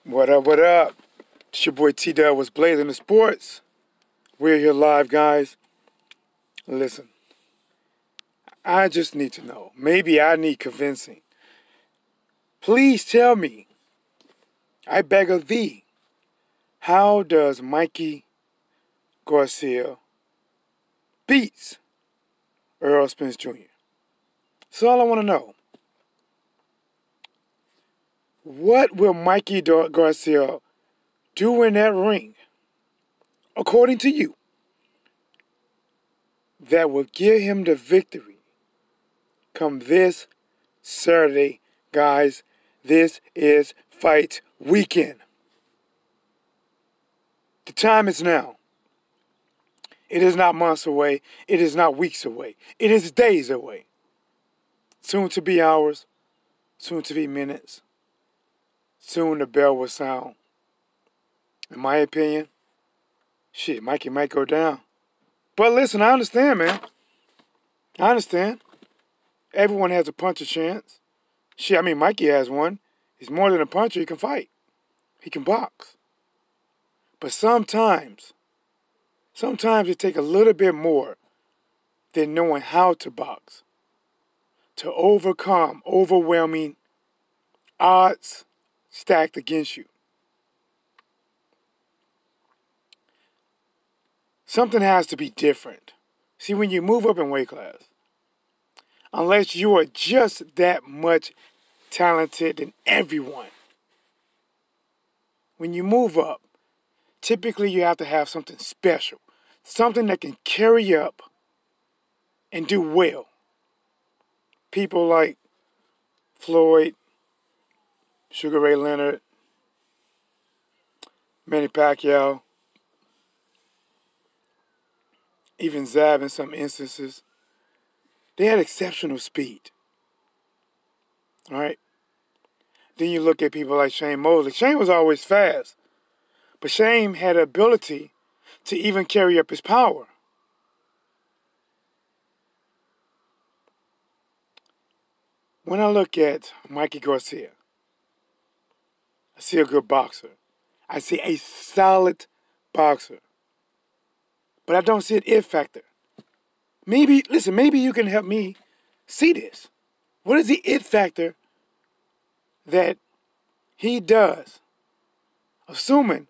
What up, what up? It's your boy T-Dub was blazing the sports. We're here live, guys. Listen, I just need to know. Maybe I need convincing. Please tell me, I beg of thee, how does Mikey Garcia beats Errol Spence Jr.? That's all I want to know. What will Mikey Garcia do in that ring, according to you, that will give him the victory come this Saturday? Guys, this is fight weekend. The time is now. It is not months away. It is not weeks away. It is days away. Soon to be hours. Soon to be minutes. Soon the bell will sound. In my opinion, shit, Mikey might go down. But listen, I understand, man. I understand. Everyone has a puncher chance. Shit, I mean, Mikey has one. He's more than a puncher. He can fight. He can box. But sometimes it takes a little bit more than knowing how to box to overcome overwhelming odds stacked against you. Something has to be different. See, when you move up in weight class, unless you are just that much talented than everyone, when you move up, typically you have to have something special, something that can carry up and do well. People like Floyd, Sugar Ray Leonard, Manny Pacquiao, even Zab in some instances, they had exceptional speed. All right? Then you look at people like Shane Mosley. Shane was always fast, but Shane had the ability to even carry up his power. When I look at Mikey Garcia, I see a good boxer. I see a solid boxer. But I don't see an it factor. Maybe you can help me see this. What is the it factor that he does, assuming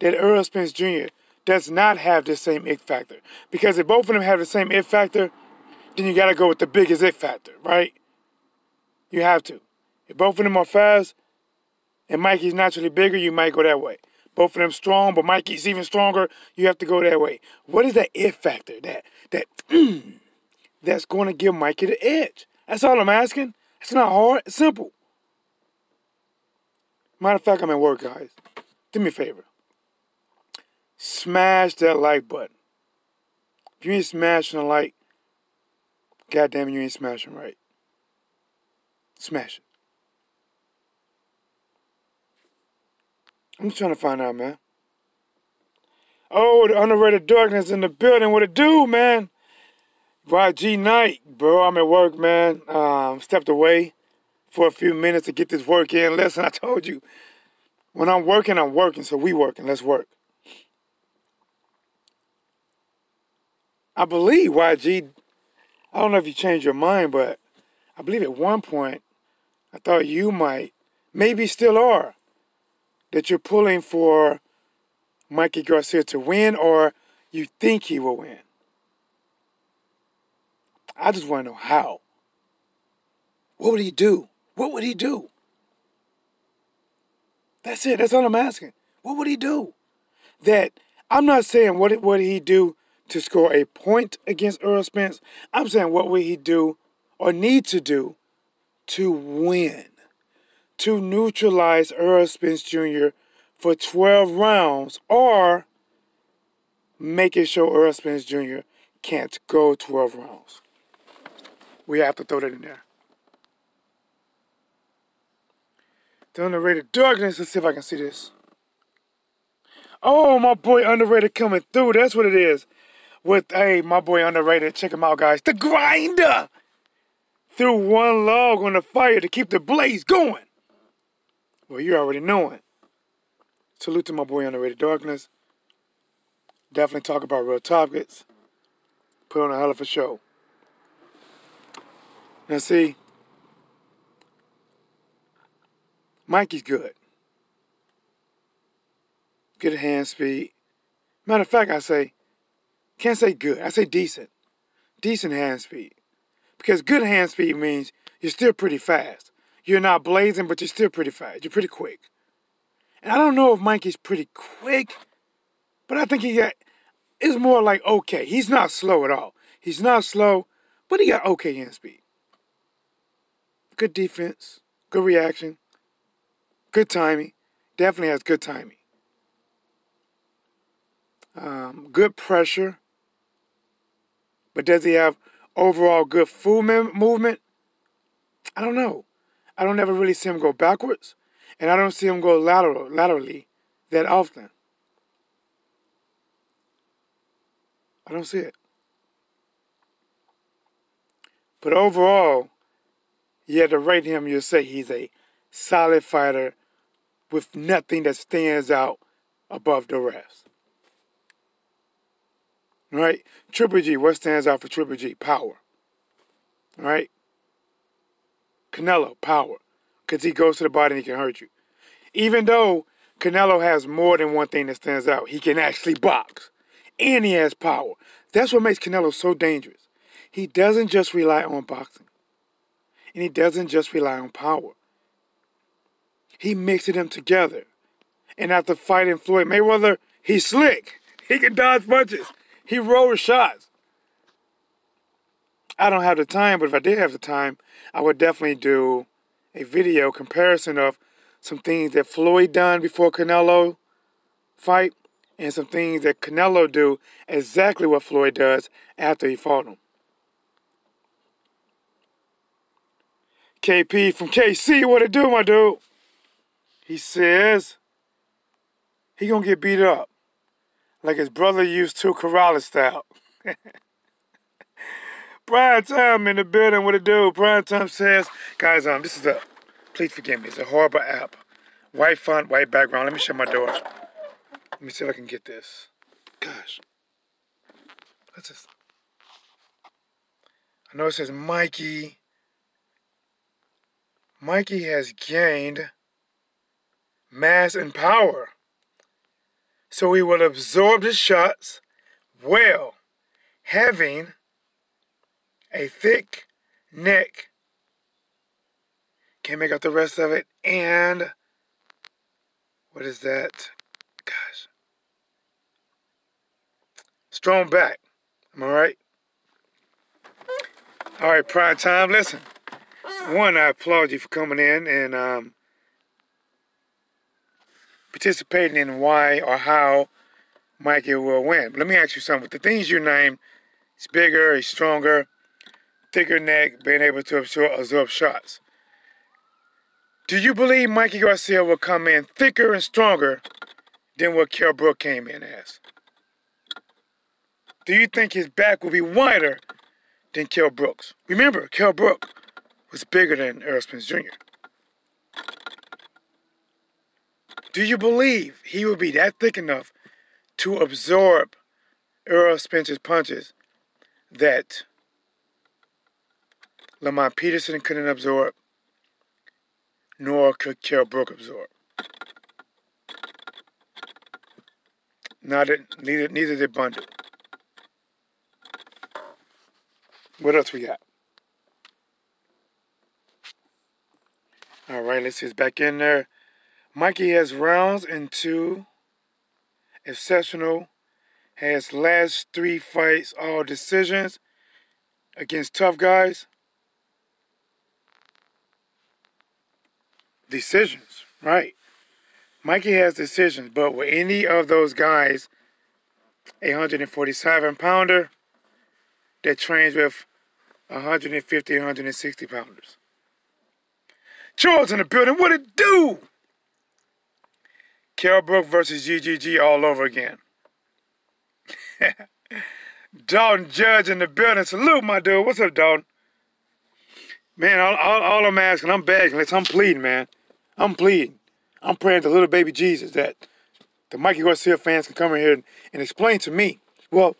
that Errol Spence Jr. does not have the same it factor? Because if both of them have the same it factor, then you got to go with the biggest it factor, right? You have to. If both of them are fast and Mikey's naturally bigger, you might go that way. Both of them strong, but Mikey's even stronger, you have to go that way. What is that it factor that's going to give Mikey the edge? That's all I'm asking. It's not hard. It's simple. Matter of fact, I'm at work, guys. Do me a favor. Smash that like button. If you ain't smashing a like, goddamn it, you ain't smashing right. Smash it. I'm just trying to find out, man. Oh, the underrated darkness in the building. What it do, man? YG night, bro. I'm at work, man. Stepped away for a few minutes to get this work in. Listen, I told you, when I'm working, so we working. Let's work. I believe YG, I don't know if you changed your mind, but I believe at one point, I thought you might, maybe still are, that you're pulling for Mikey Garcia to win, or you think he will win. I just want to know how. What would he do? What would he do? That's it. That's all I'm asking. What would he do? That I'm not saying what would he do to score a point against Errol Spence. I'm saying what would he do or need to do to win, to neutralize Errol Spence Jr. for 12 rounds, or making sure Errol Spence Jr. can't go 12 rounds. We have to throw that in there. The underrated darkness. Let's see if I can see this. Oh, my boy underrated coming through. That's what it is. Hey, my boy underrated. Check him out, guys. The Grinder. Threw one log on the fire to keep the blaze going. Well, you already knowing. Salute to my boy Underrated Darkness. Definitely talk about real topics. Put on a hell of a show. Now see, Mikey's good. Good hand speed. Matter of fact, can't say good. I say decent. Decent hand speed. Because good hand speed means you're still pretty fast. You're not blazing, but you're still pretty fast. You're pretty quick. And I don't know if Mikey's pretty quick, but I think it's more like okay. He's not slow at all. He's not slow, but he got okay hand speed. Good defense, good reaction, good timing. Definitely has good timing. Good pressure. But does he have overall good full movement? I don't know. I don't ever really see him go backwards. And I don't see him go laterally that often. I don't see it. But overall, you had to rate him, you'll say he's a solid fighter with nothing that stands out above the rest. All right? Triple G, what stands out for Triple G? Power. All right? Canelo, power. Because he goes to the body and he can hurt you. Even though Canelo has more than one thing that stands out, he can actually box. And he has power. That's what makes Canelo so dangerous. He doesn't just rely on boxing. And he doesn't just rely on power. He mixes them together. And after fighting Floyd Mayweather, he's slick. He can dodge punches. He rolls shots. I don't have the time, but if I did have the time, I would definitely do a video comparison of some things that Floyd done before Canelo fight and some things that Canelo do exactly what Floyd does after he fought him. KP from KC, what it do, my dude? He says he gonna get beat up like his brother used to, Corrales style. Prime Time in the building, what it do? Prime Time says, guys, please forgive me, it's a horrible app. White font, white background. Let me shut my door. Let me see if I can get this. Gosh. What's this? I know it says Mikey. Mikey has gained mass and power. So he will absorb the shots while having a thick neck. Can't make out the rest of it. And what is that? Gosh. Strong back. Am I right? All right, Prime Time. Listen. One, I applaud you for coming in and participating in why or how Mikey will win. But let me ask you something. With the things you named, he's bigger, he's stronger, thicker neck, being able to absorb shots. Do you believe Mikey Garcia will come in thicker and stronger than what Kell Brook came in as? Do you think his back will be wider than Kell Brook's? Remember, Kell Brook was bigger than Errol Spence Jr. Do you believe he will be that thick enough to absorb Errol Spence's punches that Lamont Peterson couldn't absorb, nor could Kell Brook absorb? Neither did Bundu. What else we got? All right, let's see. It's back in there. Mikey has rounds into exceptional. Has last 3 fights all decisions against tough guys. Decisions, right? Mikey has decisions, but with any of those guys, a 147-pounder that trains with 150, 160 pounders. Charles in the building, what it do? Kell Brook versus GGG all over again. Dalton Judge in the building. Salute, my dude. What's up, Dalton? Man, all I'm asking, I'm begging, I'm pleading, man. I'm pleading. I'm praying to little baby Jesus that the Mikey Garcia fans can come in here and explain to me. Well,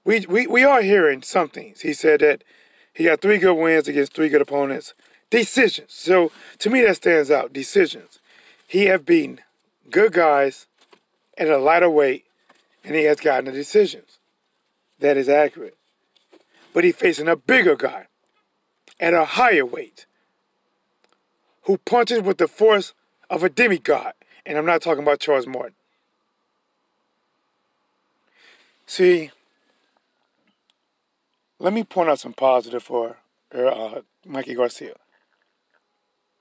we are hearing some things. He said that he got 3 good wins against 3 good opponents. Decisions. So, to me, that stands out. Decisions. He has beaten good guys at a lighter weight, and he has gotten the decisions. That is accurate. But he's facing a bigger guy at a higher weight who punches with the force of a demigod. And I'm not talking about Charles Martin. See, let me point out some positive for Mikey Garcia.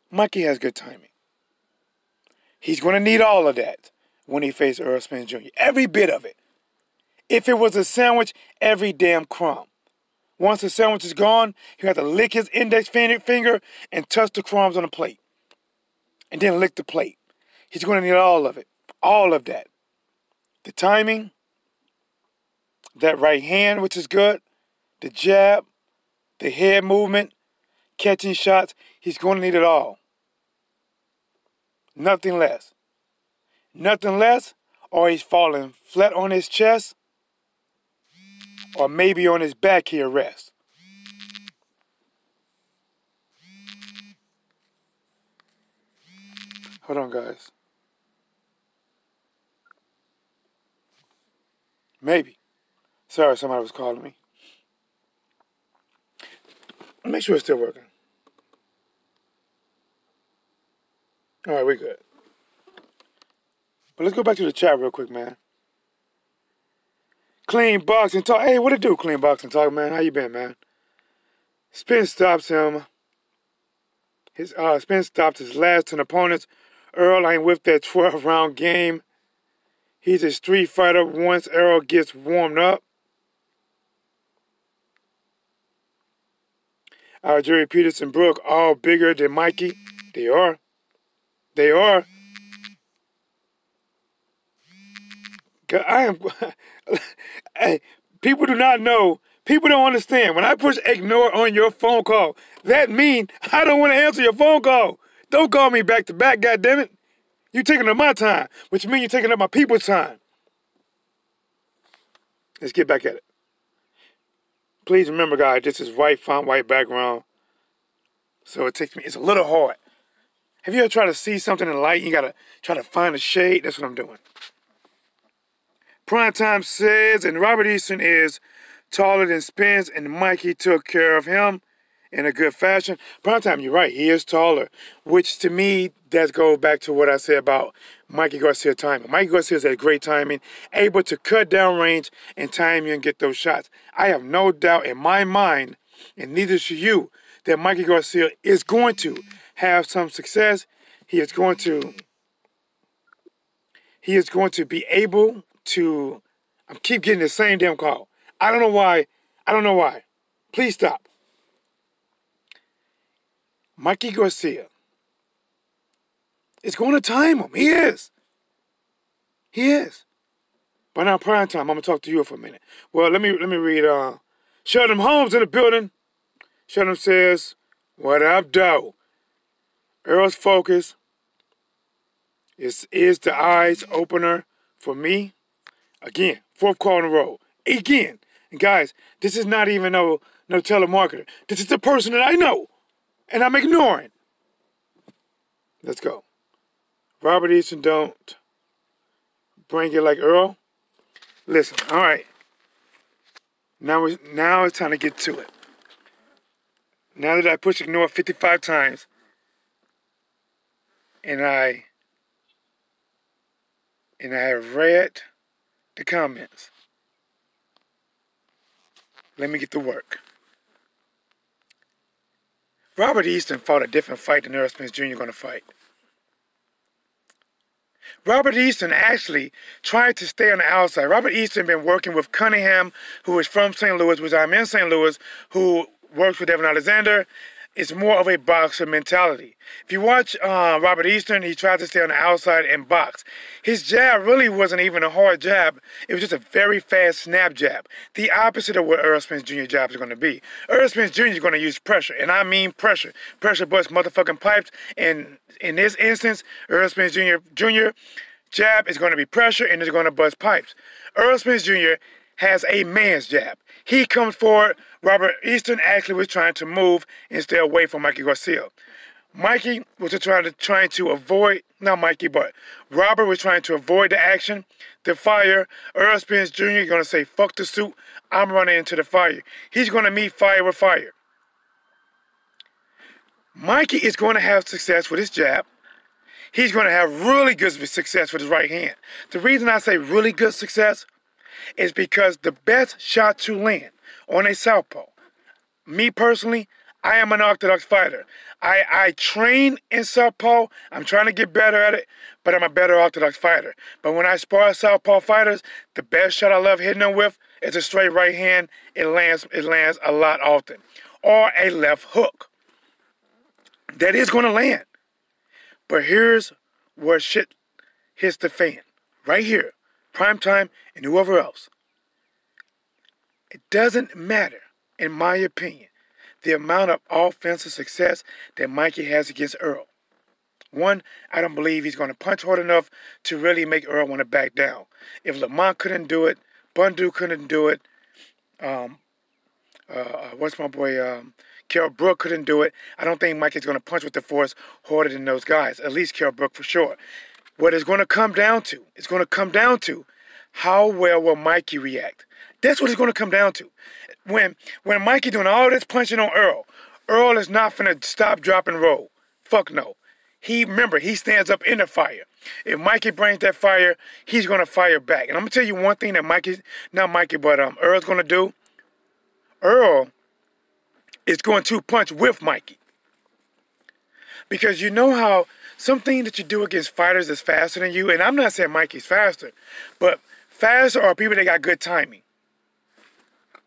Mikey has good timing. He's going to need all of that when he faces Errol Spence Jr. Every bit of it. If it was a sandwich, every damn crumb. Once the sandwich is gone, he'll have to lick his index finger and touch the crumbs on the plate. And then lick the plate. He's going to need all of it. All of that. The timing, that right hand, which is good, the jab, the head movement, catching shots. He's going to need it all. Nothing less. Nothing less, or he's falling flat on his chest, or maybe on his back here rests. Hold on, guys. Maybe. Sorry, somebody was calling me. Make sure it's still working. All right, we're good. But let's go back to the chat real quick, man. Clean Boxing Talk. Hey, what it do, Clean Boxing Talk, man? How you been, man? Spence stops him. Spence stopped his last 10 opponents. Errol ain't with that 12-round game. He's a street fighter once Errol gets warmed up. Jerry Peterson, Brooke, all bigger than Mikey. They are. They are. I am. Hey, people do not know. People don't understand. When I push ignore on your phone call, that means I don't want to answer your phone call. Don't call me back to back, goddammit. You're taking up my time, which means you're taking up my people's time. Let's get back at it. Please remember, guys, this is white font, white background. So it's a little hard. Have you ever tried to see something in the light? You got to try to find a shade. That's what I'm doing. Primetime says, and Robert Easton is taller than Spence, and Mikey took care of him in a good fashion. Primetime, you're right. He is taller, which to me, that goes back to what I said about Mikey Garcia timing. Mikey Garcia has great timing, able to cut down range and time you and get those shots. I have no doubt in my mind, and neither should you, that Mikey Garcia is going to have some success. He is going to be able to. I keep getting the same damn call. I don't know why. I don't know why. Please stop. Mikey Garcia is going to time him. He is. He is. But now prime time, I'm going to talk to you for a minute. Well, let me read. Sheldon Holmes in the building. Sheldon says, "What up, though? Errol's focus is the eyes opener for me. Again, 4th call in a row. Again. And guys, this is not even no telemarketer. This is the person that I know. And I'm ignoring. Let's go. Robert Easton don't bring it like Errol. Listen, all right. Now it's time to get to it. Now that I push ignore 55 times, and I have read the comments. Let me get to work. Robert Easton fought a different fight than Errol Spence Jr. going to fight. Robert Easton actually tried to stay on the outside. Robert Easton been working with Cunningham, who is from St. Louis, which I'm in St. Louis, who works with Evan Alexander. It's more of a boxer mentality. If you watch Robert Easton, he tried to stay on the outside and box. His jab really wasn't even a hard jab. It was just a very fast snap jab. The opposite of what Errol Spence Jr. jab is going to be. Errol Spence Jr. is going to use pressure, and I mean pressure. Pressure busts motherfucking pipes, and in this instance, Errol Spence Jr. jab is going to be pressure and it's going to bust pipes. Errol Spence Jr. has a man's jab. He comes forward. Robert Easton actually was trying to move and stay away from Mikey Garcia. Mikey was trying to avoid, not Mikey, but Robert was trying to avoid the action, the fire. Errol Spence Jr. is going to say, fuck the suit, I'm running into the fire. He's going to meet fire with fire. Mikey is going to have success with his jab. He's going to have really good success with his right hand. The reason I say really good success is because the best shot to land on a southpaw, me personally, I am an orthodox fighter. I train in southpaw. I'm trying to get better at it, but I'm a better orthodox fighter. But when I spar southpaw fighters, the best shot I love hitting them with is a straight right hand. It lands a lot often. Or a left hook. That is going to land. But here's where shit hits the fan. Right here. Primetime and whoever else. It doesn't matter, in my opinion, the amount of offensive success that Mikey has against Errol. One, I don't believe he's going to punch hard enough to really make Errol want to back down. If Lamont couldn't do it, Bundu couldn't do it, what's my boy, Kell Brook couldn't do it, I don't think Mikey's going to punch with the force harder than those guys, at least Kell Brook for sure. What it's going to come down to, how well will Mikey react? That's what it's going to come down to. When Mikey doing all this punching on Errol is not finna stop, drop, and roll. Fuck no. Remember, he stands up in the fire. If Mikey brings that fire, he's going to fire back. And I'm going to tell you one thing that Errol's going to do. Errol is going to punch with Mikey. Because you know how something that you do against fighters that's faster than you, and I'm not saying Mikey's faster, but faster are people that got good timing.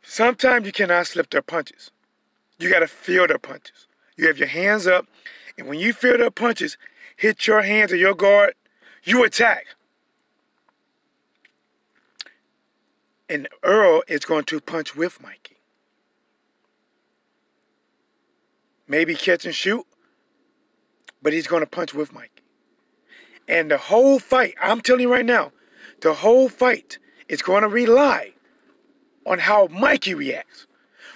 Sometimes you cannot slip their punches. You got to feel their punches. You have your hands up, and when you feel their punches hit your hands or your guard, you attack. And Errol is going to punch with Mikey. Maybe catch and shoot, but he's going to punch with Mikey. And the whole fight, I'm telling you right now, the whole fight is going to rely on how Mikey reacts.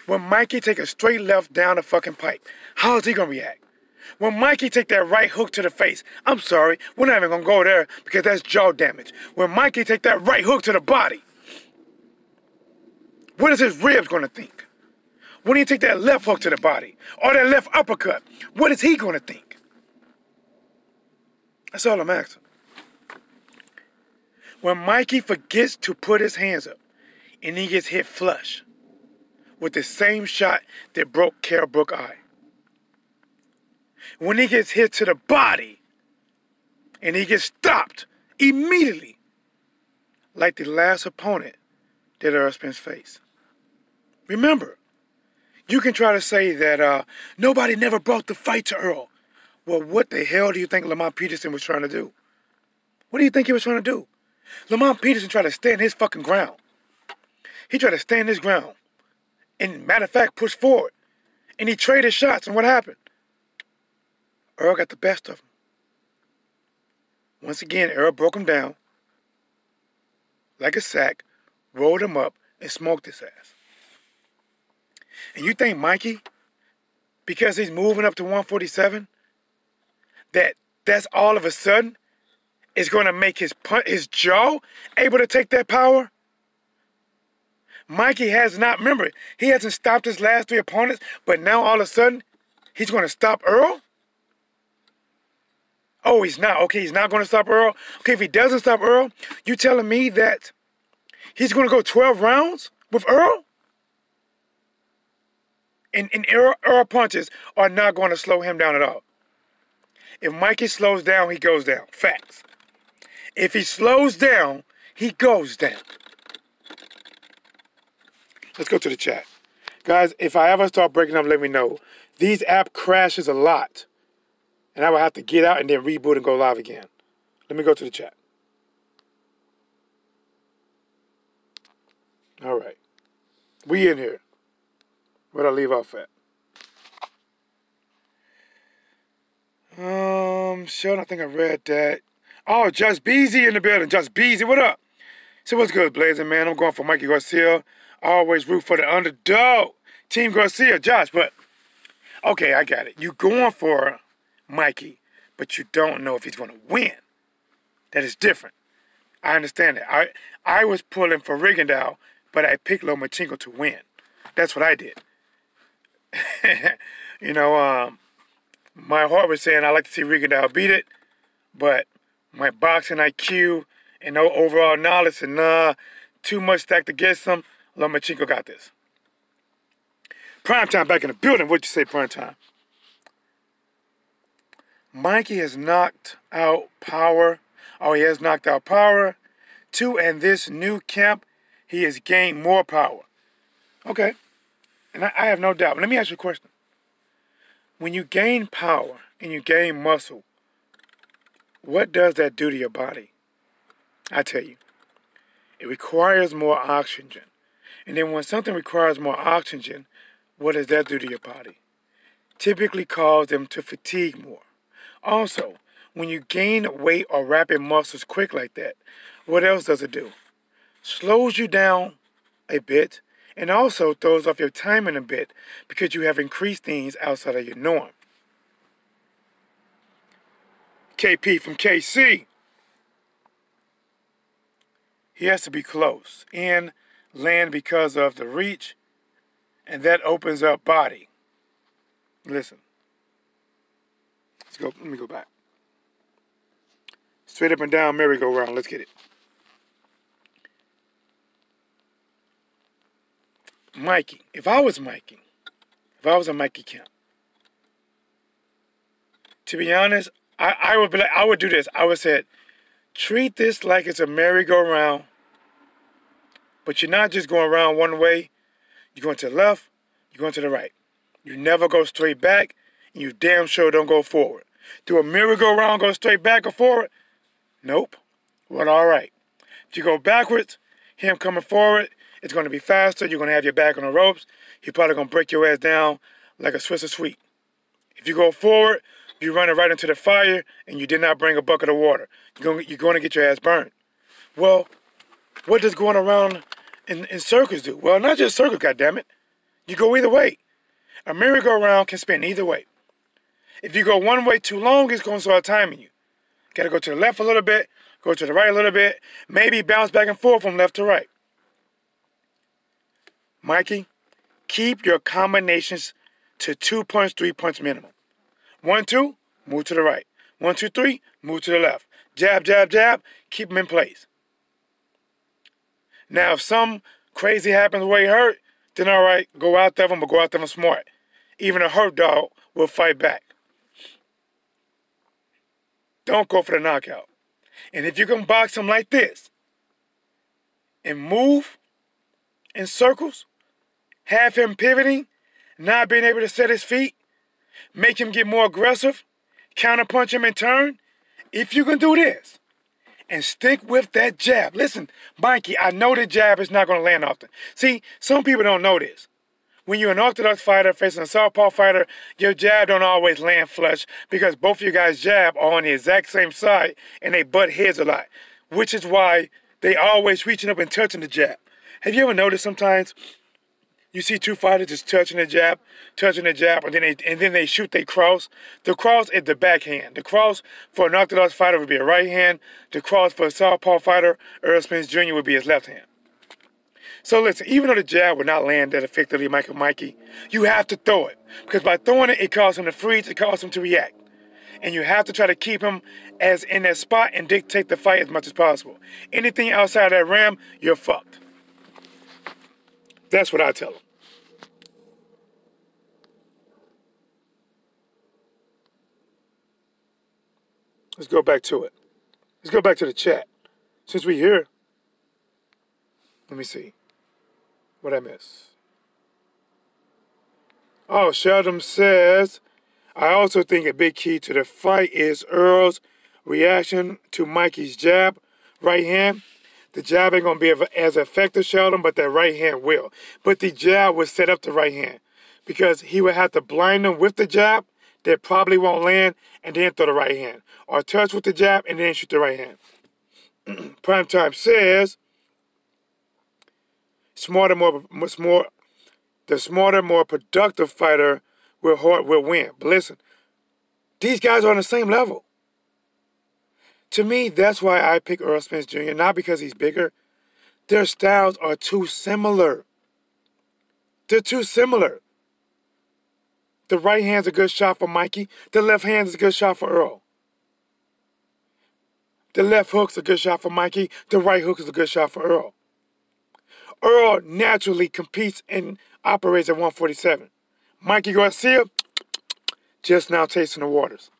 When Mikey take a straight left down the fucking pipe, how is he going to react? When Mikey take that right hook to the face, I'm sorry, we're not even going to go there because that's jaw damage. When Mikey take that right hook to the body, what is his ribs going to think? When he take that left hook to the body, or that left uppercut, what is he going to think? That's all I'm asking. When Mikey forgets to put his hands up, and he gets hit flush with the same shot that broke Kell Brook's eye. When he gets hit to the body and he gets stopped immediately, like the last opponent that Errol Spence faced. Remember, you can try to say that nobody never brought the fight to Errol. Well, what the hell do you think Lamont Peterson was trying to do? What do you think he was trying to do? Lamont Peterson tried to stand his fucking ground. He tried to stand his ground. And matter of fact, push forward. And he traded shots. And what happened? Errol got the best of him. Once again, Errol broke him down like a sack, rolled him up, and smoked his ass. And you think Mikey, because he's moving up to 147, that's all of a sudden is going to make his jaw able to take that power? Mikey has not, remember, he hasn't stopped his last 3 opponents, but now all of a sudden, he's going to stop Errol? Oh, he's not. Okay, he's not going to stop Errol. Okay, if he doesn't stop Errol, you telling me that he's going to go 12 rounds with Errol? And Errol punches are not going to slow him down at all. If Mikey slows down, he goes down. Facts. If he slows down, he goes down. Let's go to the chat. Guys, if I ever start breaking up, let me know. These app crashes a lot. And I will have to get out and then reboot and go live again. Let me go to the chat. All right. We in here. Where'd I leave off at? Sheldon, I think I read that. Oh, Just Beezy in the building. Just Beezy, what up? So what's good, Blazing, man? I'm going for Mikey Garcia. Always root for the underdog. Team Garcia, Josh, but... Okay, I got it. You going for Mikey, but you don't know if he's going to win. That is different. I understand that. I was pulling for Rigondeaux, but I picked Lomachenko to win. That's what I did. You know, my heart was saying I like to see Rigondeaux beat it, but my boxing IQ and no overall knowledge and too much stacked against him, Lomachenko got this. Prime time back in the building. What'd you say, prime time? Mikey has knocked out Power. Oh, he has knocked out Power. 2, and this new camp, he has gained more power. Okay. And I have no doubt. Let me ask you a question. When you gain power and you gain muscle, what does that do to your body? I tell you, it requires more oxygen. And then when something requires more oxygen, what does that do to your body? Typically cause them to fatigue more. Also, when you gain weight or rapid muscles quick like that, what else does it do? Slows you down a bit and also throws off your timing a bit because you have increased things outside of your norm. KP from KC. He has to be close and land because of the reach, and that opens up body. Listen. Let's go. Let me go back. Straight up and down merry-go-round. Let's get it. Mikey. If I was Mikey, if I was a Mikey camp, to be honest, I would be like, I would do this. I would say, treat this like it's a merry-go-round, but you're not just going around one way. You're going to the left, you're going to the right. You never go straight back, and you damn sure don't go forward. Do a merry-go-round go straight back or forward? Nope. Well, all right. If you go backwards, him coming forward, it's going to be faster. You're going to have your back on the ropes. He's probably going to break your ass down like a Swiss sweet. If you go forward, you're running right into the fire, and you did not bring a bucket of water. You're going to get your ass burned. Well, what does going around in circles do? Well, not just circles, goddammit. You go either way. A merry-go-round can spin either way. If you go one way too long, it's going to start timing you. Got to go to the left a little bit, go to the right a little bit, maybe bounce back and forth from left to right. Mikey, keep your combinations to 2-punch, 3-punch minimum. 1, 2, move to the right. 1, 2, 3, move to the left. Jab, jab, jab, keep them in place. Now, if some crazy happens where he hurt, then all right, go out there, but go out there smart. Even a hurt dog will fight back. Don't go for the knockout. And if you can box him like this and move in circles, have him pivoting, not being able to set his feet, make him get more aggressive, counterpunch him in turn, if you can do this and stick with that jab. Listen, Mikey, I know the jab is not going to land often. See, some people don't know this. When you're an orthodox fighter facing a southpaw fighter, your jab don't always land flush because both of you guys' jab are on the exact same side and they butt heads a lot, which is why they always reaching up and touching the jab. Have you ever noticed sometimes you see two fighters just touching the jab, and then they shoot, they cross? The cross is the backhand. The cross for an orthodox fighter would be a right hand. The cross for a southpaw fighter, Errol Spence Jr., would be his left hand. So listen, even though the jab would not land that effectively, Mikey, you have to throw it. Because by throwing it, it causes him to freeze, it causes him to react. And you have to try to keep him as in that spot and dictate the fight as much as possible. Anything outside that ram, you're fucked. That's what I tell him. Let's go back to it. Let's go back to the chat. Since we're here, let me see. What I miss? Oh, Sheldon says, I also think a big key to the fight is Earl's reaction to Mikey's jab, right hand. The jab ain't going to be as effective, Sheldon, but that right hand will. But the jab would set up the right hand because he would have to blind him with the jab that probably won't land and then throw the right hand. Or touch with the jab and then shoot the right hand. Primetime says, the smarter, more productive fighter will win. But listen, these guys are on the same level. To me, that's why I pick Errol Spence Jr., not because he's bigger. Their styles are too similar. They're too similar. The right hand's a good shot for Mikey. The left hand's a good shot for Errol. The left hook's a good shot for Mikey. The right hook is a good shot for Errol. Errol naturally competes and operates at 147. Mikey Garcia, just now tasting the waters.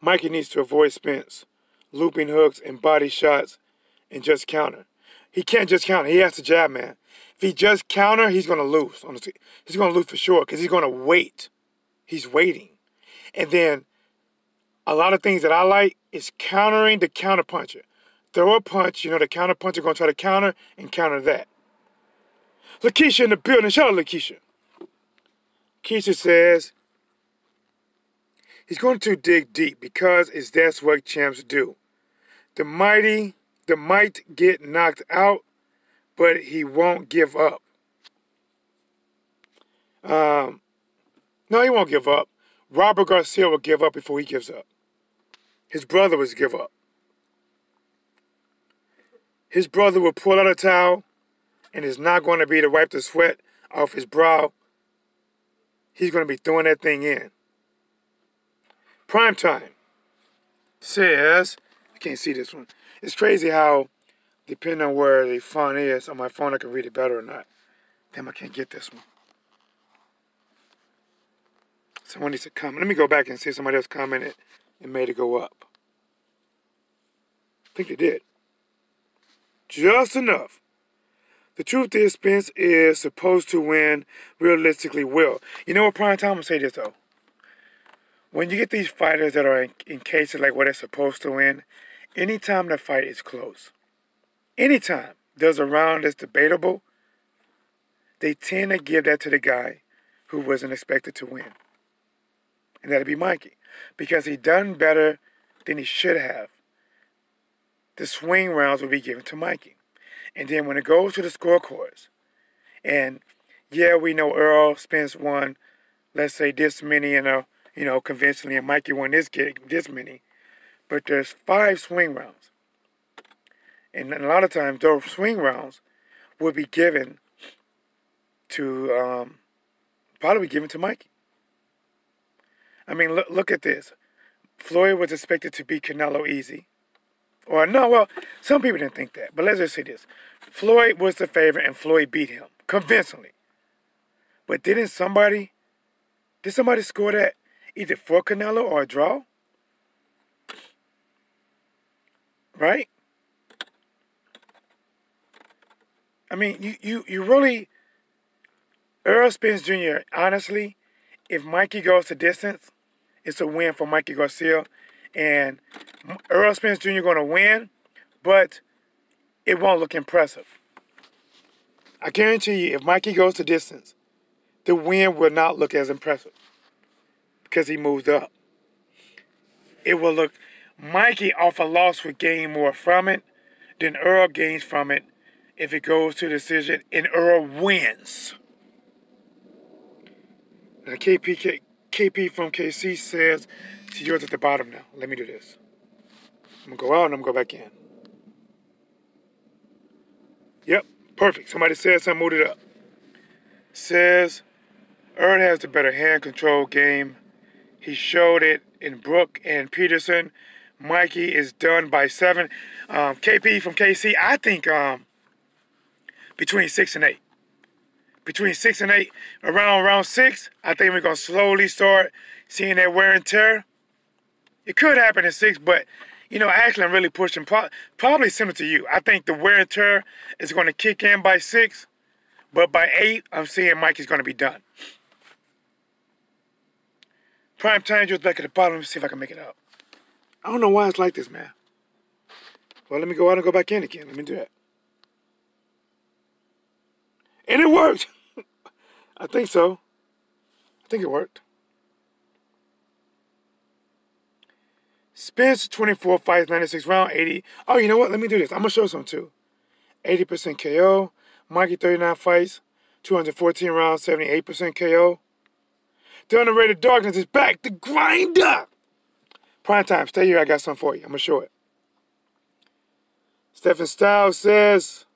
Mikey needs to avoid Spence, looping hooks and body shots, and just counter. He can't just counter. He has to jab, man. If he just counter, he's going to lose. He's going to lose for sure because he's going to wait. He's waiting. And then a lot of things that I like is countering the counterpuncher. Throw a punch, the counterpuncher going to try to counter and counter that. Lakeisha in the building. Shout out Lakeisha. Keisha says, he's going to dig deep because that's what champs do. The might get knocked out, but he won't give up. No, he won't give up. Robert Garcia will give up before he gives up. His brother would give up. His brother will pull out a towel, and it's not going to be to wipe the sweat off his brow. He's going to be throwing that thing in. Primetime says, I can't see this one. It's crazy how, depending on where the font is, on my phone I can read it better or not. Damn, I can't get this one. Someone needs to comment. Let me go back and see if somebody else commented and made it go up. I think they did. Just enough. The truth is, Spence is supposed to win, realistically will. You know what, Prime Time? I'm going to say this, though. When you get these fighters that are in cases like where they're supposed to win, anytime the fight is close, anytime there's a round that's debatable, they tend to give that to the guy who wasn't expected to win. And that'd be Mikey. Because he done better than he should have. The swing rounds will be given to Mikey. And then when it goes to the scorecards, and yeah, we know Errol Spence won, let's say this many, conventionally, and Mikey won this many. But there's 5 swing rounds. And a lot of times, those swing rounds will be given to, probably given to Mikey. I mean, look at this. Floyd was expected to beat Canelo easy. Or no, well, some people didn't think that. But let's just say this. Floyd was the favorite and Floyd beat him convincingly. But did somebody score that either for Canelo or a draw? Right? I mean, you really, Errol Spence Jr., honestly, if Mikey goes to distance, it's a win for Mikey Garcia. And Errol Spence Jr. going to win, but it won't look impressive. I guarantee you, if Mikey goes to distance, the win will not look as impressive because he moved up. It will look, Mikey off a loss would gain more from it than Errol gains from it if it goes to decision and Errol wins. Now, KP from KC says, see, yours at the bottom now. Let me do this. I'm going to go out and I'm going to go back in. Yep, perfect. Somebody said something, moved it up. Says, Errol has the better hand control game. He showed it in Brook and Peterson. Mikey is done by 7. KP from KC, I think between 6 and 8. Between 6 and 8, around 6, I think we're going to slowly start seeing that wear and tear. It could happen in 6, but, actually I'm really pushing, probably similar to you. I think the wear and tear is going to kick in by 6, but by 8, I'm seeing Mikey's going to be done. Prime time, just back at the bottom. Let me see if I can make it up. I don't know why it's like this, man. Well, let me go out and go back in again. Let me do that. And it worked. I think so. I think it worked. Spence, 24 fights, 96 round, 80. Oh, you know what? Let me do this. I'm going to show some too. 80% KO. Mikey, 39 fights, 214 rounds, 78% KO. The Underrated Darkness is back. The grinder. Prime time. Stay here. I got something for you. I'm going to show it. Stephen Stiles says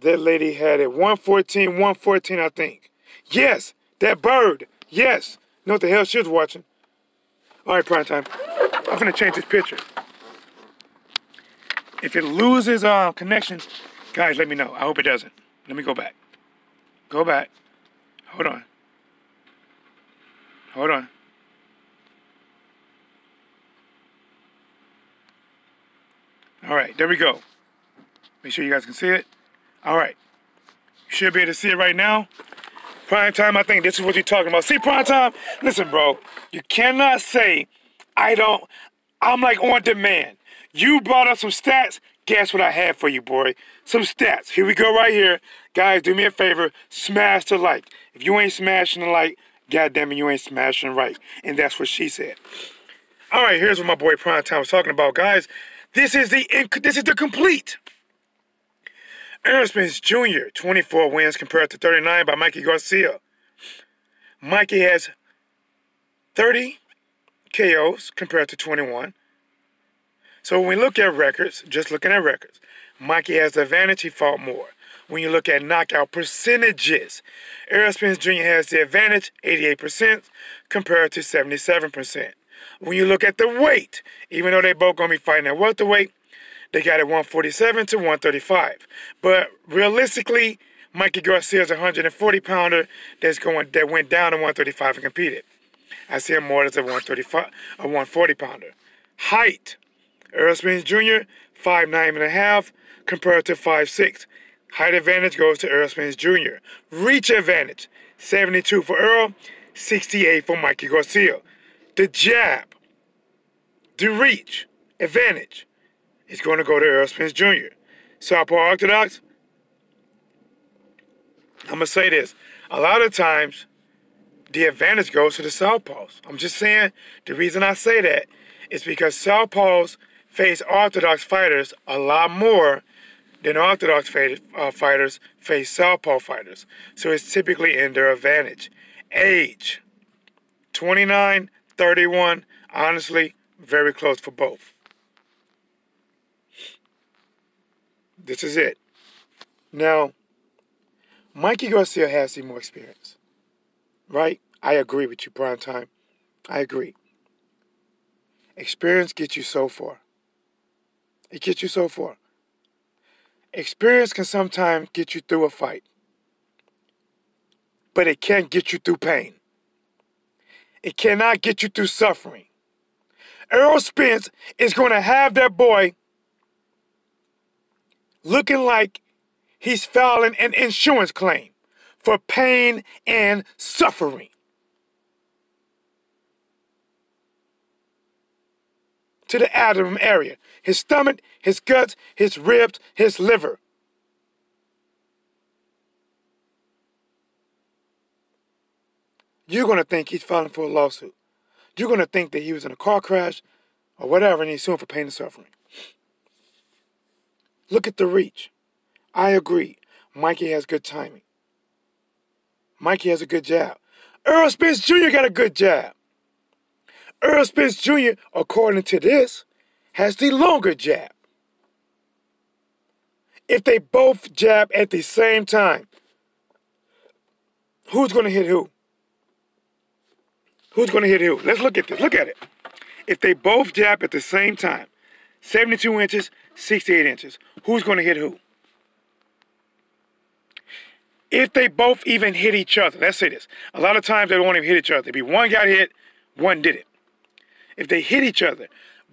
that lady had it. 114, I think. Yes. That bird. Yes. Know what the hell she was watching. All right, prime time. I'm going to change this picture. If it loses connection, guys, let me know. I hope it doesn't. Let me go back. Go back. Hold on. Hold on. All right, there we go. Make sure you guys can see it. All right. You should be able to see it right now. Prime time, I think this is what you're talking about. See, prime time? Listen, bro. You cannot say, I'm like on demand. You brought up some stats. Guess what I have for you, boy? Some stats. Here we go right here. Guys, do me a favor. Smash the like. If you ain't smashing the like, goddamn it, you ain't smashing right. And that's what she said. All right, here's what my boy Prime Time was talking about, guys. This is the complete. Errol Spence Jr., 24 wins compared to 39 by Mikey Garcia. Mikey has 30 KOs compared to 21. So when we look at records, just looking at records, Mikey has the advantage. He fought more. When you look at knockout percentages, Errol Spence Jr. has the advantage, 88% compared to 77%. When you look at the weight, even though they both going to be fighting at welterweight, they got it 147 to 135. But realistically, Mikey Garcia is a 140-pounder that went down to 135 and competed. I see him more as a 140-pounder. Height, Errol Spence Jr., 5'9.5" compared to 5'6". Height advantage goes to Errol Spence Jr. Reach advantage, 72 for Errol, 68 for Mikey Garcia. The jab, the reach advantage is going to go to Errol Spence Jr. Southpaw Orthodox, I'm going to say this. A lot of times, the advantage goes to the Southpaws. I'm just saying, the reason I say that is because Southpaws face Orthodox fighters a lot more than Orthodox fighters face Southpaw fighters. So it's typically in their advantage. Age, 29, 31, honestly, very close for both. This is it. Now, Mikey Garcia has some more experience, right? I agree with you, Prime Time. I agree. Experience gets you so far. It gets you so far. Experience can sometimes get you through a fight, but it can't get you through pain. It cannot get you through suffering. Errol Spence is going to have that boy looking like he's filing an insurance claim for pain and suffering. To the abdomen area. His stomach, his guts, his ribs, his liver. You're going to think he's filing for a lawsuit. You're going to think that he was in a car crash or whatever and he's suing for pain and suffering. Look at the reach. I agree. Mikey has good timing. Mikey has a good jab. Errol Spence Jr. got a good jab. Errol Spence Jr., according to this, has the longer jab. If they both jab at the same time, who's going to hit who? Who's going to hit who? Let's look at this. Look at it. If they both jab at the same time, 72 inches, 68 inches, who's going to hit who? If they both even hit each other, let's say this. A lot of times they don't even hit each other. It'd be one got hit, one did it. If they hit each other,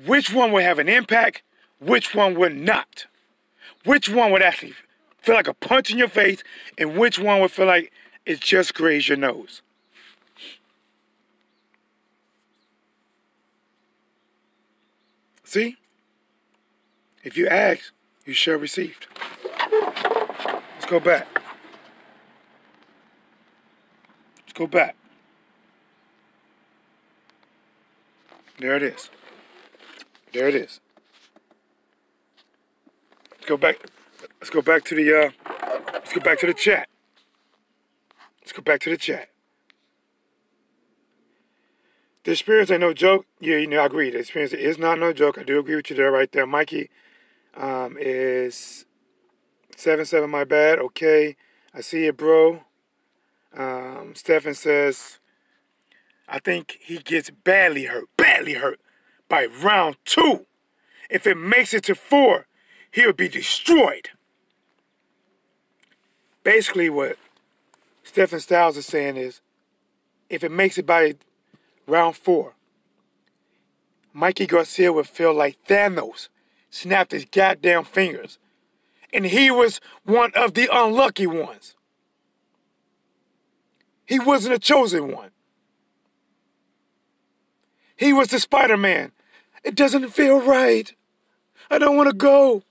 which one would have an impact, which one would not? Which one would actually feel like a punch in your face, and which one would feel like it just grazed your nose? See? If you ask, you shall receive. Let's go back. go back. There it is. There it is. Let's go back. Let's go back to the. Let's go back to the chat. Let's go back to the chat. The experience ain't no joke. Yeah, I agree. The experience is not no joke. I do agree with you there, right there. Mikey is 7-7. My bad. Okay, I see it, bro. Stephen says, I think he gets badly hurt by round 2. If it makes it to 4, he'll be destroyed. Basically, what Stephen Styles is saying is, if it makes it by round 4, Mikey Garcia would feel like Thanos snapped his goddamn fingers. And he was one of the unlucky ones. He wasn't a chosen one. He was the Spider-Man. It doesn't feel right. I don't want to go.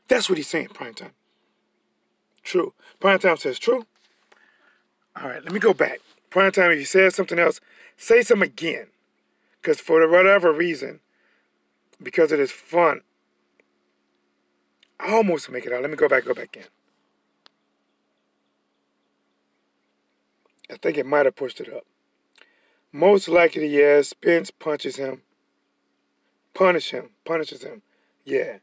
That's what he's saying, Primetime. True. Primetime says true. All right, let me go back. Primetime, if you said something else, say something again. Because for whatever reason, because it is fun, I almost make it out. Let me go back in. I think it might have pushed it up. Most likely, yes. Spence punishes him. Yeah.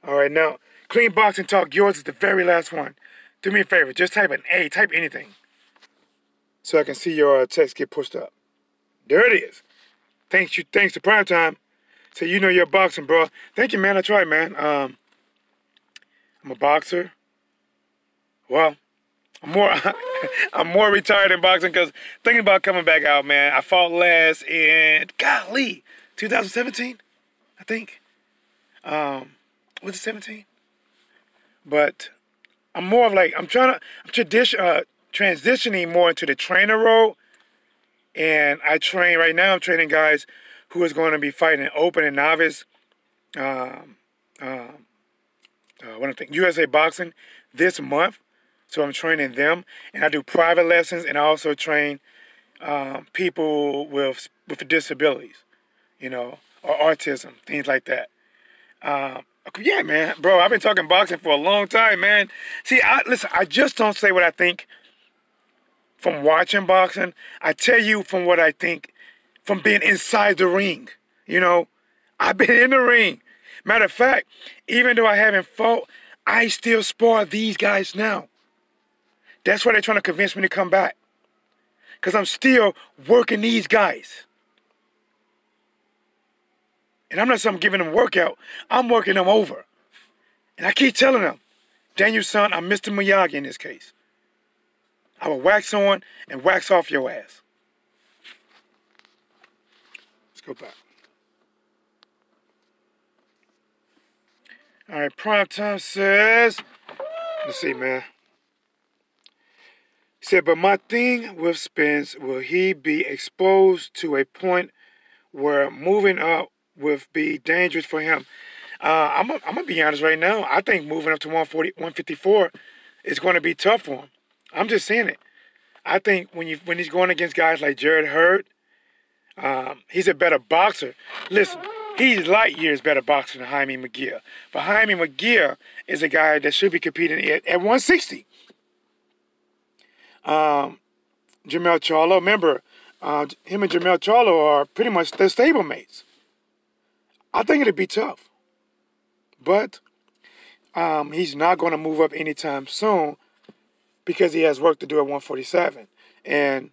All right, now, Clean Boxing Talk, yours is the very last one. Do me a favor, just type an A, type anything, so I can see your text get pushed up. There it is. Thanks to Primetime. So you know you're boxing, bro. Thank you, man. I tried, man. I'm a boxer. Well, I'm more retired in boxing because thinking about coming back out, man. I fought last in, golly, 2017, I think. Was it 17? But I'm more of like, I'm transitioning more into the trainer role. And I'm training guys who is going to be fighting open and novice, USA Boxing this month. So I'm training them, and I do private lessons, and I also train people with disabilities, or autism, things like that. Yeah, man, bro, I've been talking boxing for a long time, man. See, listen, I just don't say what I think from watching boxing. I tell you from what I think from being inside the ring. I've been in the ring. Matter of fact, even though I haven't fought, I still spar these guys now. That's why they're trying to convince me to come back. Because I'm still working these guys. And I'm not some giving them workout. I'm working them over. And I keep telling them, Daniel, son, I'm Mr. Miyagi in this case. I will wax on and wax off your ass. Let's go back. All right, Primetime says, let's see, man. He said, but my thing with Spence, will he be exposed to a point where moving up will be dangerous for him? I'm going to be honest right now. I think moving up to 154 is going to be tough for him. I'm just saying it. I think when he's going against guys like Jared Hurd, he's a better boxer. Listen, he's light years better boxer than Jaime Munguia. But Jaime Munguia is a guy that should be competing at 160. Jamel Charlo, remember, him and Jamel Charlo are pretty much their stablemates. I think it'd be tough. But he's not going to move up anytime soon because he has work to do at 147. And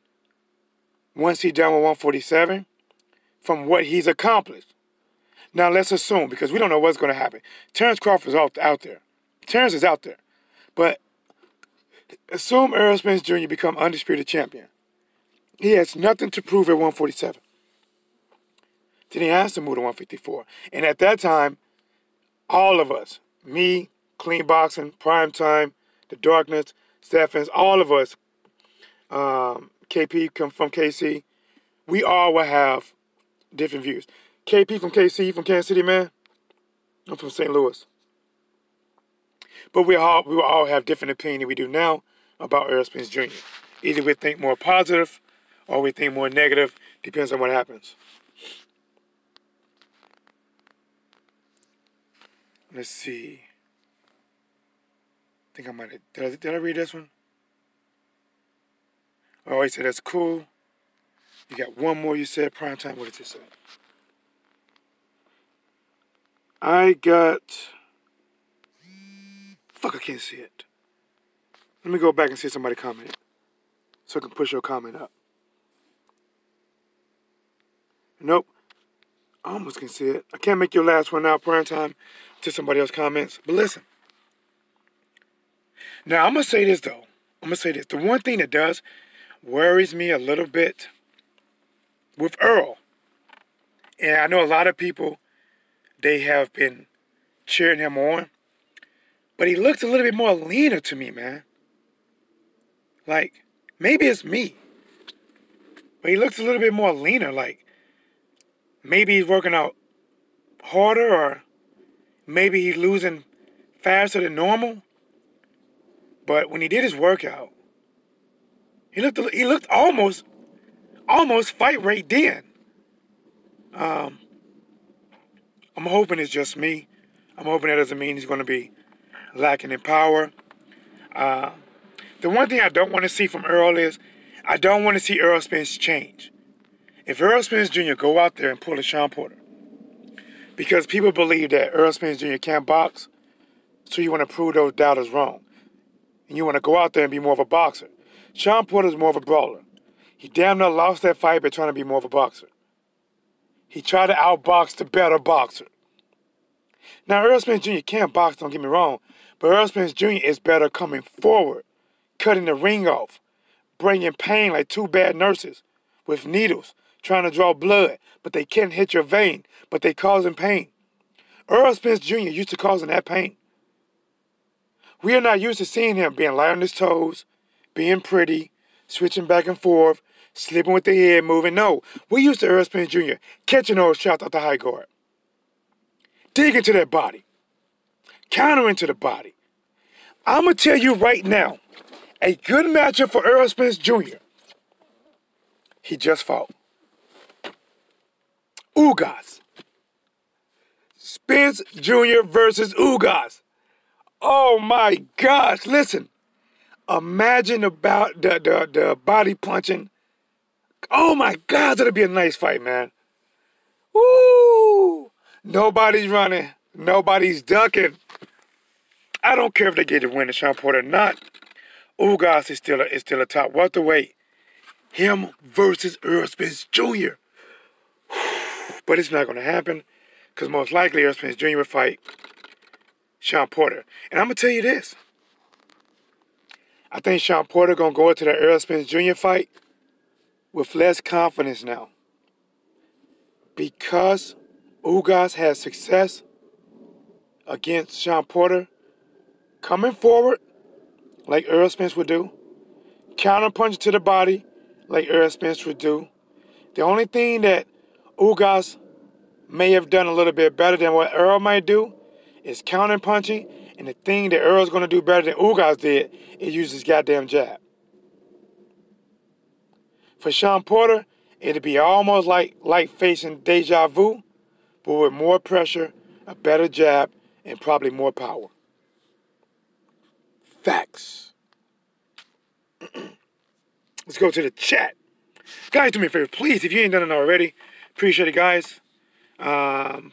once he's done with 147, from what he's accomplished. Now, let's assume, because we don't know what's going to happen. Terrence Crawford's out there. Terrence is out there. But assume Errol Spence Jr. become undisputed champion. He has nothing to prove at 147. Then he has to move to 154. And at that time, all of us, me, Clean Boxing, Primetime, The Darkness, Stephens, all of us, KP come from KC, we all will have different views. KP from KC, from Kansas City, man. I'm from St. Louis. But we will all have different opinion than we do now about Errol Spence Jr. Either we think more positive or we think more negative. Depends on what happens. Let's see. I think I might have... Did I read this one? Oh, he said that's cool. You got one more you said, prime time. What did you say? I got... Fuck, I can't see it. Let me go back and see if somebody commented. So I can push your comment up. Nope. I almost can see it. I can't make your last one out prime time until somebody else comments. But listen. Now, I'm going to say this, though. I'm going to say this. The one thing that does worries me a little bit with Errol, and I know a lot of people, they have been cheering him on, but he looks a little bit more leaner to me, man. Like, maybe it's me, but he looks a little bit more leaner. Like, maybe he's working out harder, or maybe he's losing faster than normal. But when he did his workout, he looked almost fight rate then. I'm hoping it's just me. I'm hoping that doesn't mean he's going to be lacking in power. The one thing I don't want to see from Errol is I don't want to see Errol Spence change. If Errol Spence Jr. go out there and pull a Shawn Porter, because people believe that Errol Spence Jr. can't box, so you want to prove those doubters wrong. And you want to go out there and be more of a boxer. Shawn Porter's more of a brawler. He damn near lost that fight by trying to be more of a boxer. He tried to outbox the better boxer. Now, Errol Spence Jr. can't box, don't get me wrong, but Errol Spence Jr. is better coming forward, cutting the ring off, bringing pain like two bad nurses with needles, trying to draw blood, but they can't hit your vein, but they causing pain. Errol Spence Jr. used to causing that pain. We are not used to seeing him being light on his toes, being pretty, switching back and forth, slipping with the head, moving. No, we used to Errol Spence Jr. catching those shots out the high guard, digging to that body, countering to the body. I'm going to tell you right now, a good matchup for Errol Spence Jr. He just fought Ugas. Spence Jr. versus Ugas. Oh my gosh, listen. Imagine about the body punching. Oh my God, that'll be a nice fight, man. Woo! Nobody's running. Nobody's ducking. I don't care if they get the win to Shawn Porter or not. Ugas is still a top welterweight. Him versus Errol Spence Jr. But it's not going to happen because most likely Errol Spence Jr. will fight Shawn Porter. And I'm going to tell you this. I think Shawn Porter going to go into the Errol Spence Jr. fight with less confidence now. Because Ugas has success against Shawn Porter coming forward like Errol Spence would do, counter punching to the body like Errol Spence would do. The only thing that Ugas may have done a little bit better than what Errol might do is counter punching, and the thing that Errol's going to do better than Ugas did is use his goddamn jab. For Shawn Porter, it'd be almost like facing deja vu, but with more pressure, a better jab, and probably more power. Facts. Let's go to the chat. Guys, do me a favor, please, if you ain't done it already, appreciate it, guys. I'm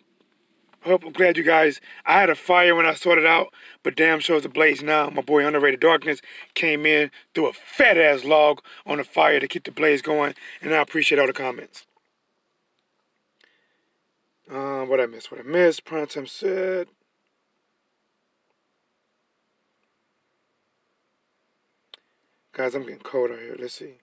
glad you guys, I had a fire when I sorted out, but damn sure it's ablaze now. My boy Underrated Darkness came in, threw a fat-ass log on the fire to keep the blaze going, and I appreciate all the comments. What I missed? Primetime said... Guys, I'm getting cold out here. Let's see.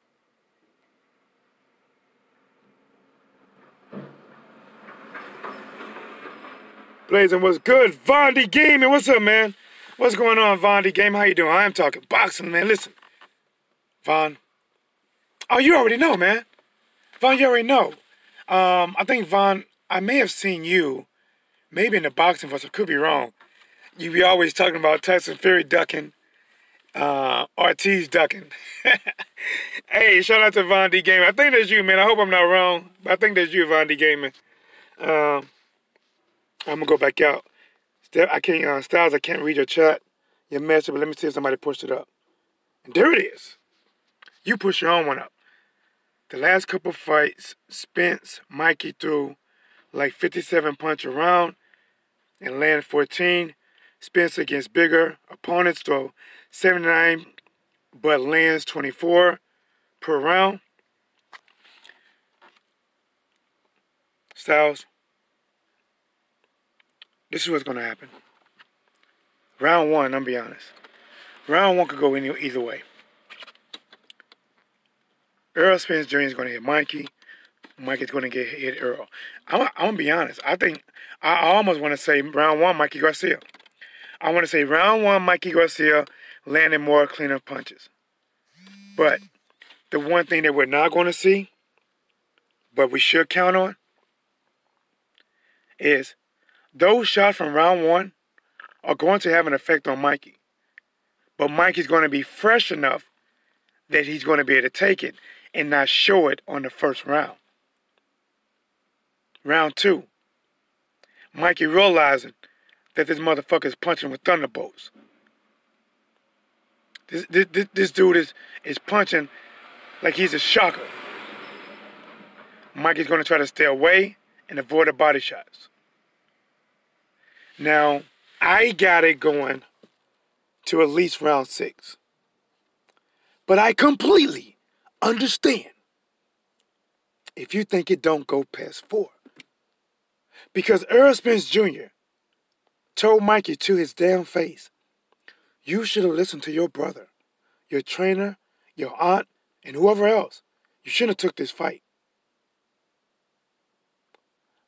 Blazing, what's good? Vondi Gaming, what's up, man? What's going on, Vondi Game? How you doing? I am talking boxing, man. Listen, Von. Oh, you already know, man. Von, you already know. I think, Von, I may have seen you, maybe in the boxing fuss. I could be wrong. You be always talking about Tyson Fury ducking. Ortiz ducking. Hey, shout out to Von D Gaming. I think that's you, man. I hope I'm not wrong, but I think that's you, Von D Gaming. I'm gonna go back out. I can't, Styles, I can't read your chat, your message, but let me see if somebody pushed it up. And there it is. You push your own one up. The last couple fights, Spence, Mikey threw like 57 punch around and land 14. Spence against bigger opponents throw 79 but lands 24 per round. Styles, this is what's going to happen. Round one, I'm going to be honest. Round one could go either way. Errol Spence Jr. is going to hit Mikey. Mikey's going to get hit Errol. I'm going to be honest. I almost want to say round one, Mikey Garcia. I want to say round one, Mikey Garcia landing more cleaner punches. But the one thing that we're not going to see, but we should count on, is those shots from round one are going to have an effect on Mikey. But Mikey's going to be fresh enough that he's going to be able to take it and not show it on the first round. Round two, Mikey realizing that this motherfucker is punching with thunderbolts. This dude is punching like he's a shocker. Mikey's going to try to stay away and avoid the body shots. Now, I got it going to at least round 6. But I completely understand if you think it don't go past 4. Because Errol Spence Jr. told Mikey to his damn face, you should have listened to your brother, your trainer, your aunt, and whoever else. You shouldn't have took this fight.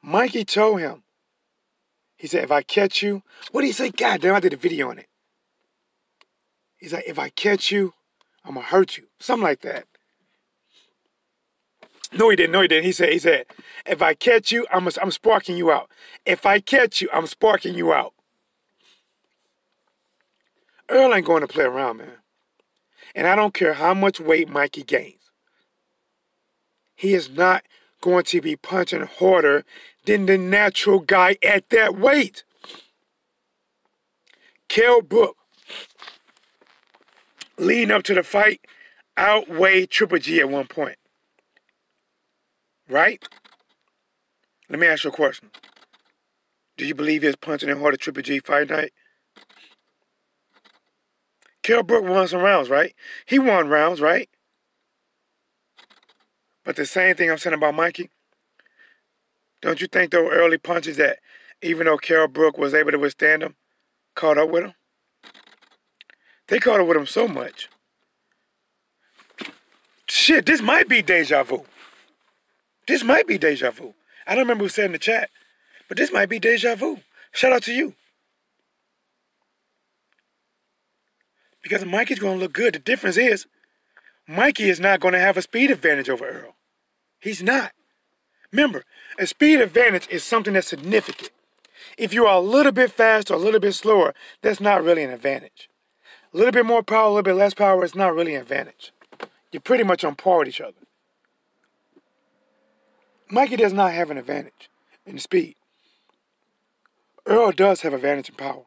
Mikey told him, he said, if I catch you, what did he say? God damn, I did a video on it. He's like, if I catch you, I'm going to hurt you. Something like that. No, he didn't. He said, if I catch you, I'm sparking you out. If I catch you, I'm sparking you out. Earl ain't going to play around, man. And I don't care how much weight Mikey gains. He is not going to be punching harder than the natural guy at that weight. Kell Brook, leading up to the fight, outweighed Triple G at one point. Right? Let me ask you a question. Do you believe he was punching in harder Triple G fight night? Kell Brook won some rounds, right? He won rounds, right? But the same thing I'm saying about Mikey, don't you think those early punches that, even though Kell Brook was able to withstand them, caught up with him? They caught up with him so much. Shit, this might be deja vu. This might be deja vu. I don't remember who said in the chat, but this might be deja vu. Shout out to you. Because Mikey's going to look good. The difference is, Mikey is not going to have a speed advantage over Errol. He's not. Remember, a speed advantage is something that's significant. If you are a little bit faster or a little bit slower, that's not really an advantage. A little bit more power, a little bit less power, it's not really an advantage. You're pretty much on par with each other. Mikey does not have an advantage in speed. Errol does have an advantage in power.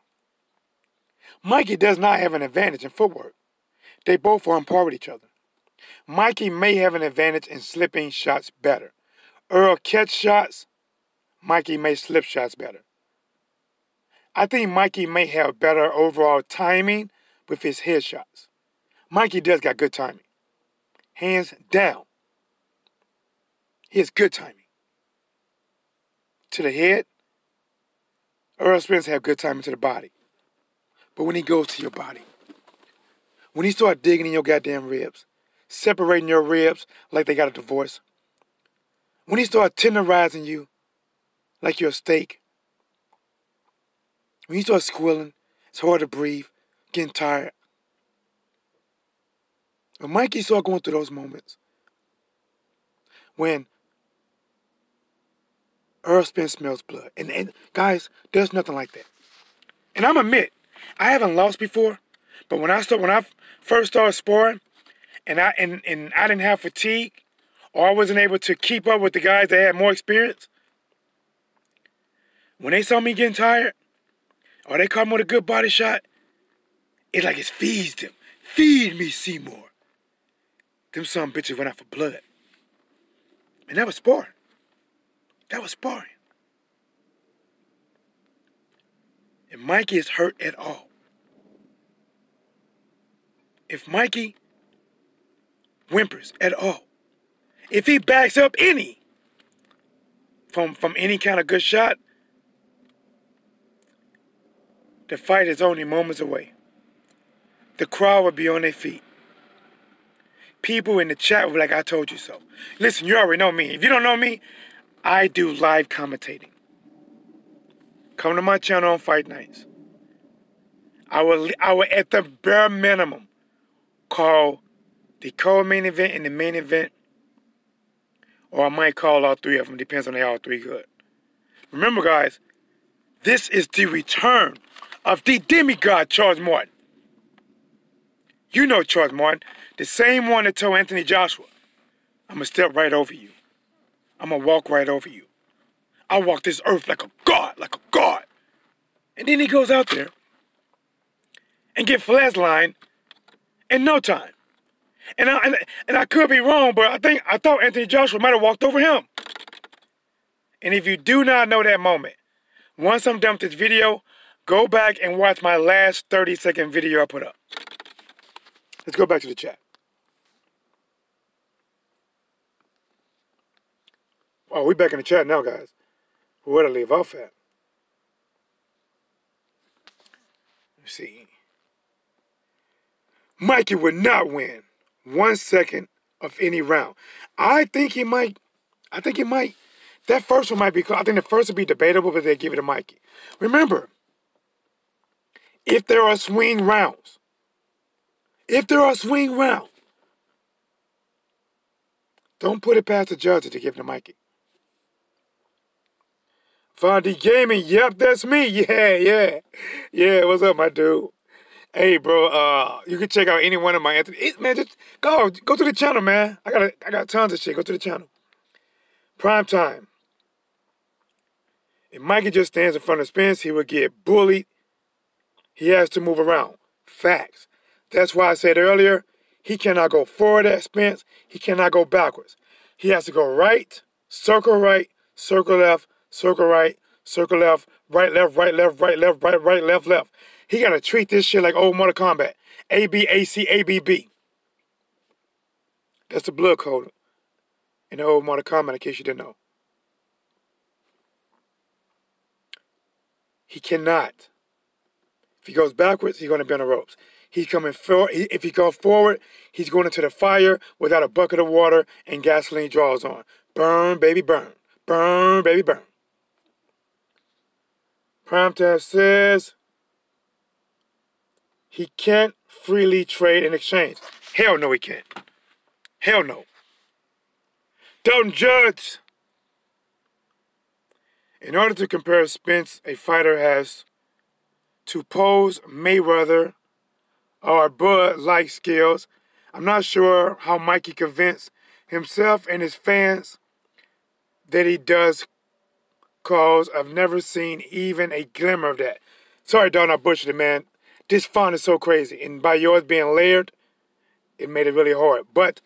Mikey does not have an advantage in footwork. They both are on par with each other. Mikey may have an advantage in slipping shots better. Errol catch shots, Mikey may slip shots better. I think Mikey may have better overall timing with his head shots. Mikey does got good timing. Hands down. He has good timing. To the head, Errol Spence have good timing to the body. But when he goes to your body, when he start digging in your goddamn ribs, separating your ribs like they got a divorce, when he start tenderizing you like you're a steak, when you start squealing, it's hard to breathe, getting tired. When Mikey start going through those moments, when Errol Spence smells blood, and guys, there's nothing like that. And I'm admit, I haven't lost before, But when I first started sparring, and I didn't have fatigue, or I wasn't able to keep up with the guys that had more experience, when they saw me getting tired, or they caught me with a good body shot, it's like it feeds them. Feed me, Seymour. Them some bitches went out for blood. And that was sparring. That was sparring. If Mikey is hurt at all, if Mikey whimpers at all, if he backs up any from any kind of good shot, the fight is only moments away. The crowd will be on their feet. People in the chat will be like, I told you so. Listen, you already know me. If you don't know me, I do live commentating. Come to my channel on fight nights. I will at the bare minimum call the co-main event and the main event, or I might call all three of them. Depends on they all three good. Remember, guys, this is the return of the demigod Charles Martin. You know Charles Martin, the same one that told Anthony Joshua, I'm going to step right over you. I'm going to walk right over you. I walk this earth like a god, like a god. And then he goes out there and get flatlined in no time. And I could be wrong, but I thought Anthony Joshua might have walked over him. And if you do not know that moment, once I'm done with this video, go back and watch my last 30-second video I put up. Let's go back to the chat. Oh, we back in the chat now, guys. Where'd I leave off at? Let's see. Mikey would not win 1 second of any round. I think he might. That first one might be close. I think the first would be debatable, but they give it to Mikey. Remember, if there are swing rounds, don't put it past the judges to give it to Mikey. Fondy Gaming, yep, that's me. Yeah, what's up, my dude? Hey, bro, you can check out any one of my Anthony. Man, just go to the channel, man. I got tons of shit. Go to the channel. Prime time. If Mikey just stands in front of Spence, he would get bullied. He has to move around. Facts. That's why I said earlier, he cannot go forward at Spence. He cannot go backwards. He has to go right, circle left, circle right, circle left, right, left, right, left, right, left, right, left, left. He got to treat this shit like old Mortal Kombat. A, B, A, C, A, B, B. That's the blood code in the old Mortal Kombat, in case you didn't know. He cannot. If he goes backwards, he's going to be on the ropes. He's coming forward. If he goes forward, he's going into the fire without a bucket of water and gasoline draws on. Burn, baby, burn. Burn, baby, burn. Primetime says he can't freely trade in exchange. Hell no, he can't. Hell no. Don't judge. In order to compare Spence, a fighter has to pose Mayweather or Bud-like skills. I'm not sure how Mikey convinced himself and his fans that he does, cause I've never seen even a glimmer of that. Sorry, Don, I butchered it, man. This font is so crazy, and by yours being layered, it made it really hard. But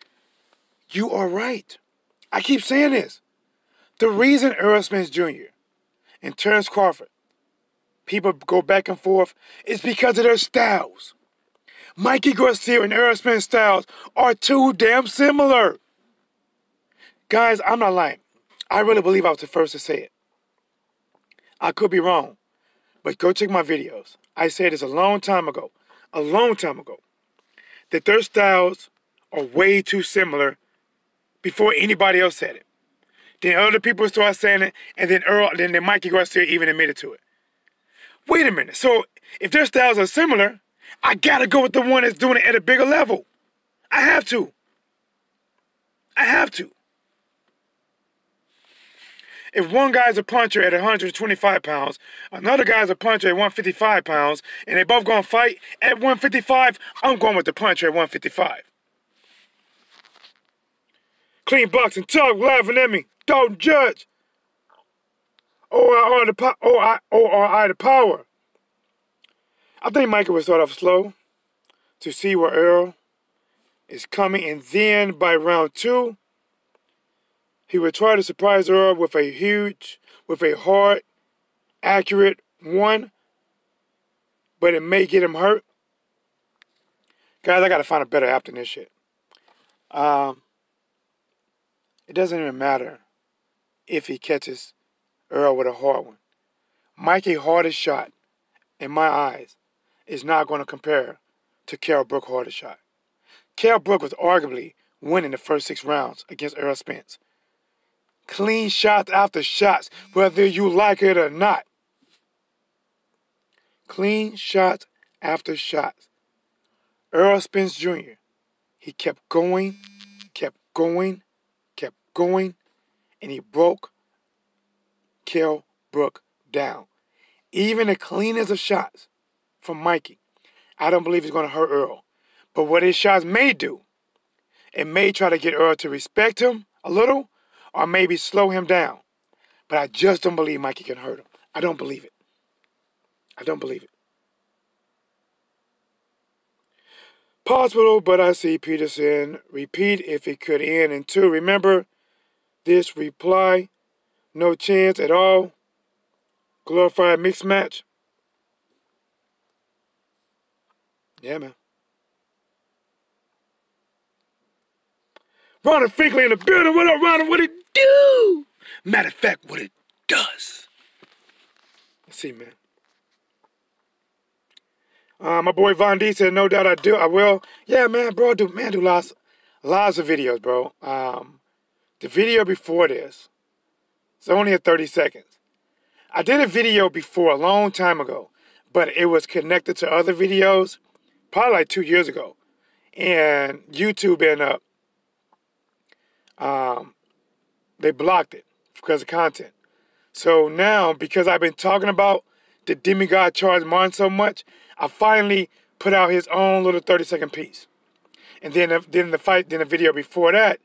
you are right. I keep saying this. The reason Errol Spence Jr. and Terrence Crawford, people go back and forth, is because of their styles. Mikey Garcia and Errol Spence styles are too damn similar. Guys, I'm not lying. I really believe I was the first to say it. I could be wrong, but go check my videos. I said this a long time ago, that their styles are way too similar before anybody else said it. Then other people started saying it, and then Mikey Garcia even admitted to it. Wait a minute. So if their styles are similar, I gotta go with the one that's doing it at a bigger level. I have to. If one guy's a puncher at 125 pounds, another guy's a puncher at 155 pounds, and they both gonna fight at 155, I'm going with the puncher at 155. Clean boxing talk, laughing at me. Don't judge. ORI the power. I think Mikey will start off slow to see where Errol is coming, and then by round 2, he would try to surprise Errol with a hard, accurate one, but it may get him hurt. Guys, I gotta find a better app than this shit. It doesn't even matter if he catches Errol with a hard one. Mikey's hardest shot, in my eyes, is not going to compare to Kell Brook's hardest shot. Kell Brook was arguably winning the first 6 rounds against Errol Spence. Clean shots after shots, whether you like it or not. Clean shots after shots. Errol Spence Jr., he kept going, and he broke Kell Brook down. Even the cleanest of shots from Mikey, I don't believe he's going to hurt Errol. But what his shots may do, it may try to get Errol to respect him a little, or maybe slow him down. But I just don't believe Mikey can hurt him. I don't believe it. I don't believe it. Possible, but I see Peterson repeat if it could end in 2. Remember this reply, no chance at all. Glorified mixed match. Yeah, man. Ronald Finkley in the building. What up, Ronald? What it do? Matter of fact, what it does. Let's see, man. My boy Von D said, no doubt I will. Yeah, man, bro, do lots of videos, bro. The video before this, it's only at 30 seconds. I did a video before a long time ago, but it was connected to other videos, probably like 2 years ago. And YouTube ended up, they blocked it because of content. So now, because I've been talking about the demigod Charles Martin so much, I finally put out his own little 30-second piece. And then the video before that,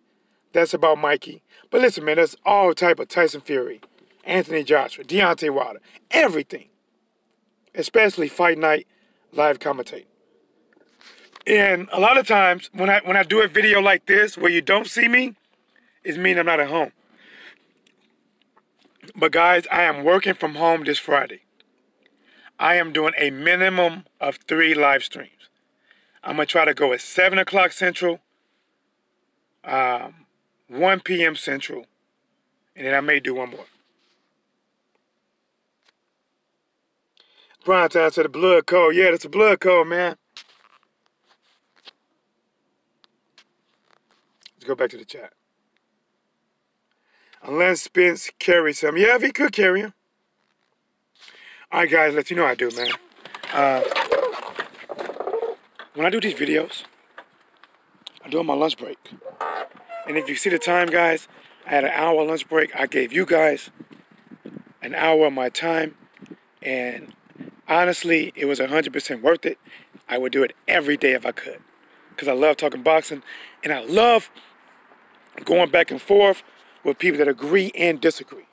that's about Mikey. But listen, man, there's all type of Tyson Fury, Anthony Joshua, Deontay Wilder, everything. Especially Fight Night live commentating. And a lot of times, when I do a video like this, where you don't see me, it means I'm not at home. But guys, I am working from home this Friday. I am doing a minimum of 3 live streams. I'm going to try to go at 7 o'clock Central, 1 p.m. Central, and then I may do one more. Brian Town said the blood code. Yeah, that's a blood code, man. Let's go back to the chat. Unless Spence carries him. Yeah, if he could carry him. All right, guys, let you know I do, man. When I do these videos, I do on my lunch break. And if you see the time, guys, I had an hour lunch break. I gave you guys an hour of my time. And honestly, it was 100% worth it. I would do it every day if I could. Because I love talking boxing. And I love going back and forth with people that agree and disagree.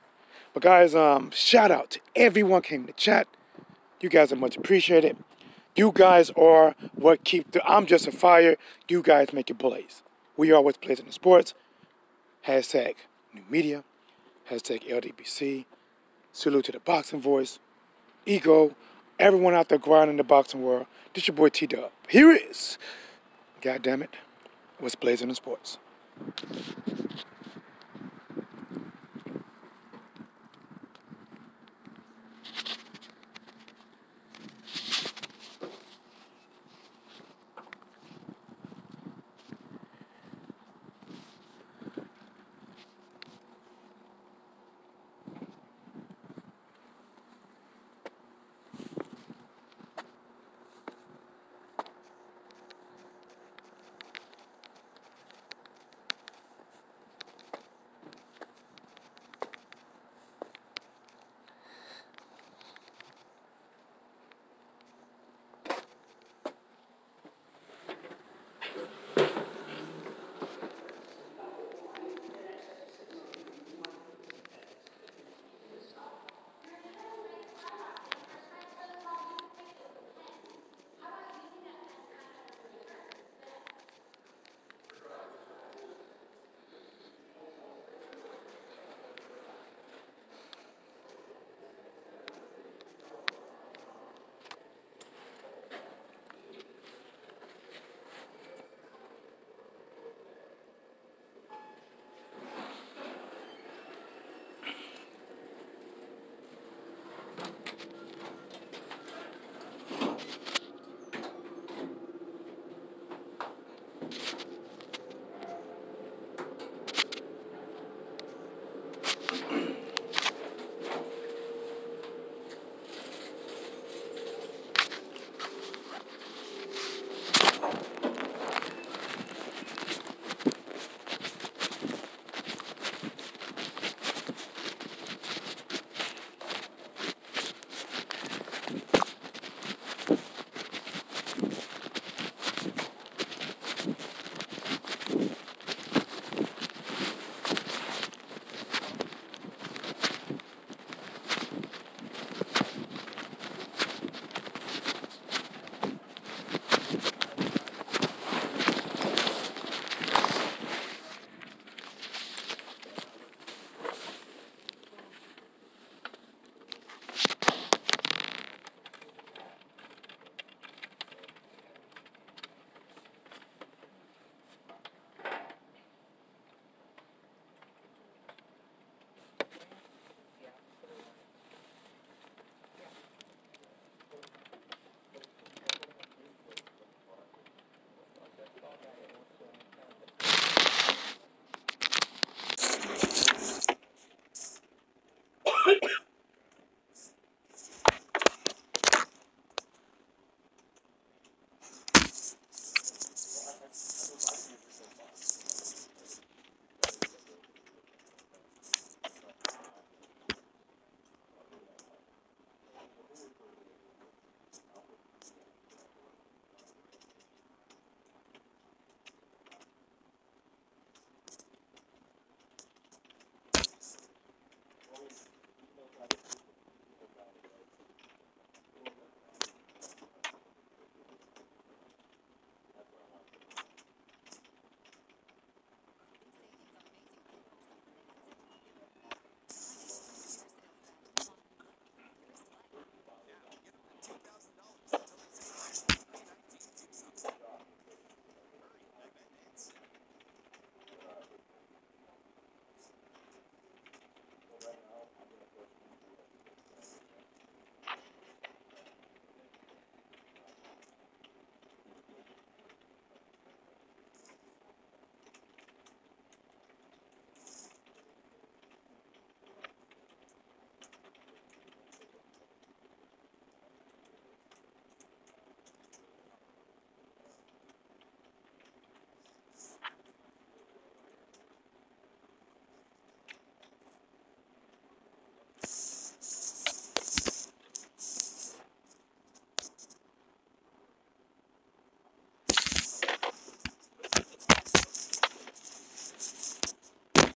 But guys, shout out to everyone came to chat. You guys are much appreciated. You guys are what keep I'm just a fire. You guys make it blaze. We are what's blazing in sports. Hashtag new media. Hashtag LDBC. Salute to the boxing voice. Ego. Everyone out there grinding in the boxing world. This your boy T-Dub. Here is, God damn it, what's blazing in sports.